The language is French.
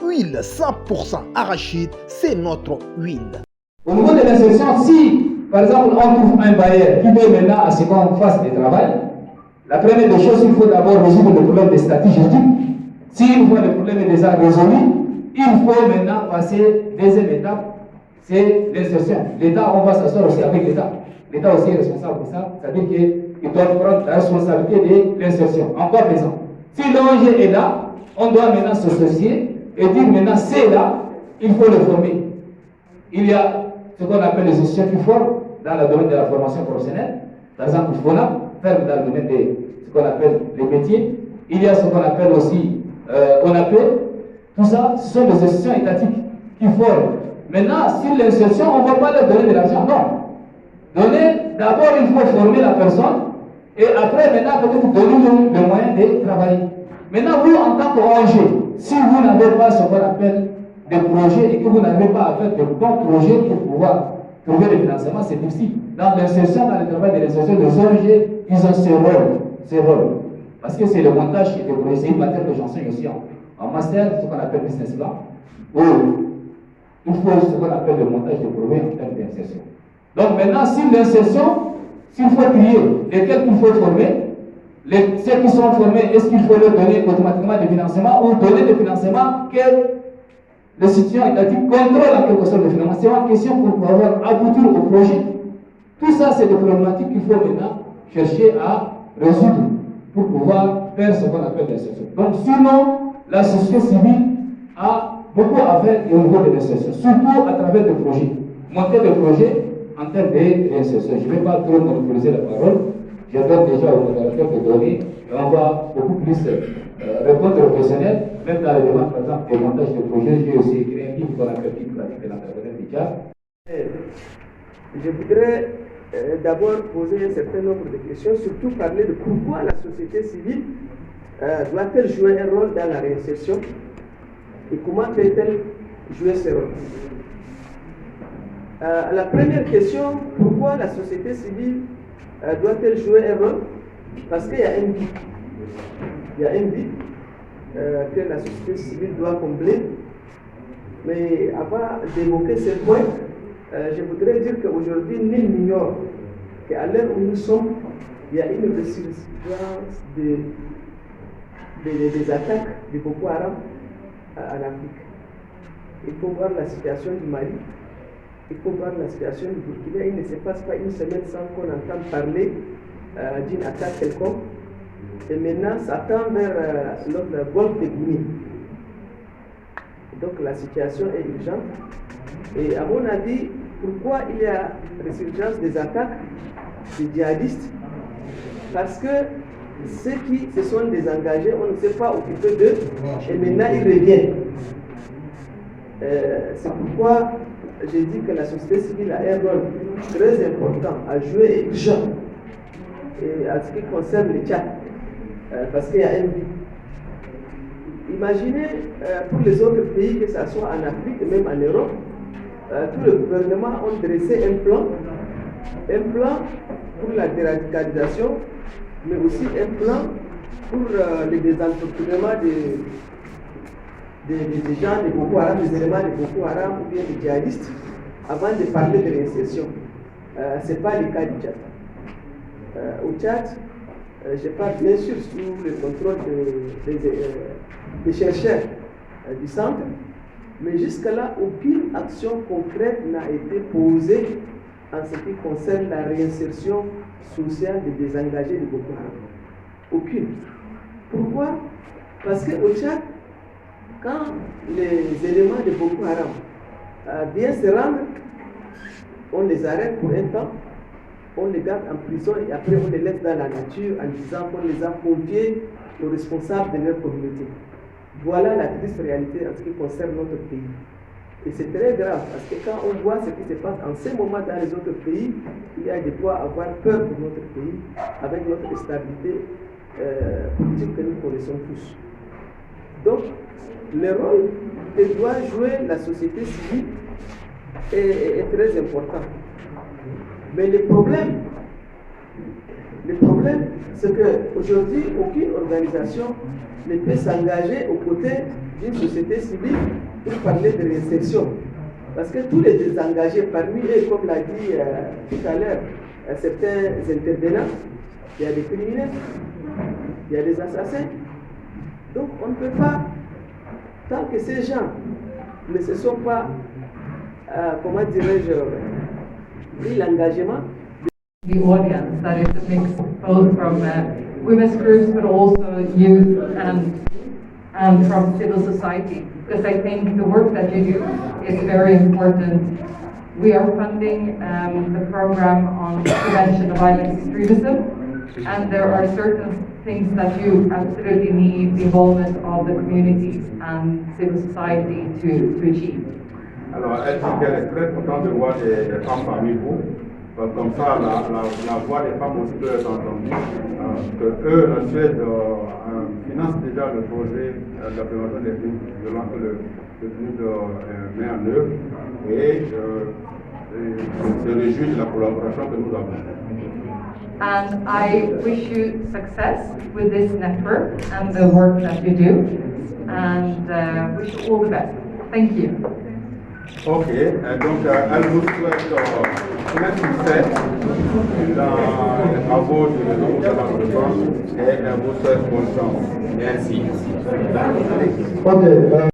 huile 100% arachide, c'est notre huile. Au niveau de l'insertion, si par exemple on trouve un bailleur qui veut maintenant à ce qu'on fasse le travail, la première des choses, il faut d'abord résoudre le problème des statuts juridiques. Si une fois le problème est déjà résolu, il faut maintenant passer deuxième étape, c'est l'insertion. L'État, on va s'asseoir aussi avec l'État. L'État aussi est responsable de ça, c'est-à-dire qu'il doit prendre la responsabilité de l'insertion. En quoi faisant? Si l'ONG est là, on doit maintenant s'associer et dire maintenant c'est là, il faut le former. Il y a ce qu'on appelle les institutions qui forment dans le domaine de la formation professionnelle. Par exemple, il faut là faire dans le domaine de ce qu'on appelle les métiers. Il y a ce qu'on appelle aussi ONAP. Tout ça, ce sont des institutions étatiques qui forment. Maintenant, sur l'insertion, on ne va pas leur donner de l'argent, non. D'abord, il faut former la personne et après, maintenant, peut-être donner le moyen de travailler. Maintenant, vous, en tant qu'ONG, si vous n'avez pas ce qu'on appelle des projets et que vous n'avez pas à faire de bons projets pour pouvoir trouver le financement, c'est difficile. Dans l'insertion, dans le travail de l'insertion, les ONG, ils ont ce rôle. Parce que c'est le montage des projets, c'est une matière que j'enseigne aussi en master, ce qu'on appelle business plan, où il faut ce qu'on appelle le montage des projets en termes d'insertion. Donc maintenant, si l'insertion, s'il faut trier lesquels il faut former, ceux qui sont formés, est-ce qu'il faut leur donner automatiquement des financements ou donner des financements que l'institution étatique contrôle en quelque sorte le financement? C'est une question pour pouvoir aboutir au projet. Tout ça, c'est des problématiques qu'il faut maintenant chercher à résoudre pour pouvoir faire ce qu'on appelle l'insertion. Donc sinon, la société civile a beaucoup à faire au niveau de l'insertion, surtout à travers des projets. Monter des projets en termes d'insertion. Je ne vais pas trop monopoliser la parole. Je donne déjà au modérateur de donner et on va beaucoup plus répondre aux questionnaires, même dans les demandes, par exemple, des montages de projets. J'ai aussi écrit un livre qu'on appelle Guide pratique de l'entrepreneur Richard. Je voudrais d'abord poser un certain nombre de questions, surtout parler de pourquoi la société civile doit-elle jouer un rôle dans la réinsertion et comment peut-elle jouer ce rôle. La première question, pourquoi la société civile doit-elle jouer un rôle? Parce qu'il y a un but. Il y a un but que la société civile doit combler. Mais avant d'évoquer ce point, je voudrais dire qu'aujourd'hui, nul n'ignore qu'à l'heure où nous sommes, il y a une résurgence des attaques de Boko Haram en Afrique. Il faut voir la situation du Mali. Il faut voir la situation du Burkina. Il ne se passe pas une semaine sans qu'on entende parler d'une attaque quelconque. Et maintenant, ça tend vers le golfe de Guinée. Donc la situation est urgente. Et à mon avis, pourquoi il y a résurgence des attaques des djihadistes? Parce que ceux qui se sont désengagés, on ne s'est pas occupé d'eux, et maintenant ils reviennent. C'est pourquoi j'ai dit que la société civile a un rôle très important à jouer et urgent et à ce qui concerne le Tchad, parce qu'il y a un but. Imaginez pour les autres pays, que ce soit en Afrique et même en Europe, tous les gouvernements ont dressé un plan pour la déradicalisation, mais aussi un plan pour le désentrepreneusement des gens de Boko Haram, des éléments de Boko Haram ou bien des djihadistes, avant de parler de réinsertion. Ce n'est pas le cas du Tchad. Au Tchad, je parle bien sûr sous le contrôle des chercheurs du centre, mais jusque-là, aucune action concrète n'a été posée en ce qui concerne la réinsertion sociale des désengagés de Boko Haram. Aucune. Pourquoi? Parce qu'au Tchad, quand les éléments de Boko Haram viennent se rendre, on les arrête pour un temps, on les garde en prison et après on les laisse dans la nature en disant qu'on les a confiés aux responsables de leur communauté. Voilà la triste réalité en ce qui concerne notre pays. Et c'est très grave parce que quand on voit ce qui se passe en ce moment dans les autres pays, il y a de quoi avoir peur pour notre pays avec notre stabilité politique que nous connaissons tous. Donc, le rôle que doit jouer la société civile est très important. Mais le problème Le problème, c'est qu'aujourd'hui, aucune organisation ne peut s'engager aux côtés d'une société civile pour parler de réinsertion. Parce que tous les désengagés parmi eux, comme l'a dit tout à l'heure, certains intervenants, il y a des criminels, il y a des assassins. Donc on ne peut pas, tant que ces gens ne se sont pas, comment dirais-je, pris l'engagement. The audience, that is a mix both from women's groups but also youth and from civil society, because I think the work that you do is very important. We are funding the program on prevention of violent extremism, and there are certain things that you absolutely need the involvement of the communities and civil society to achieve. Alors, elle dit qu'elle est très contente de voir des femmes parmi vous. Comme ça, la voix des femmes aussi peut être entendue. Que eux, la Suède, finance déjà le projet de la prévention des crimes violents que le PNUD met en œuvre. Et se réjouit de la collaboration que nous avons. And I wish you success with this network and the work that you do, and wish you all the best. Thank you. Ok, donc elle vous souhaite plein de succès dans les travaux du réseau de la défense et elle vous souhaite bonne chance. Merci. Ok.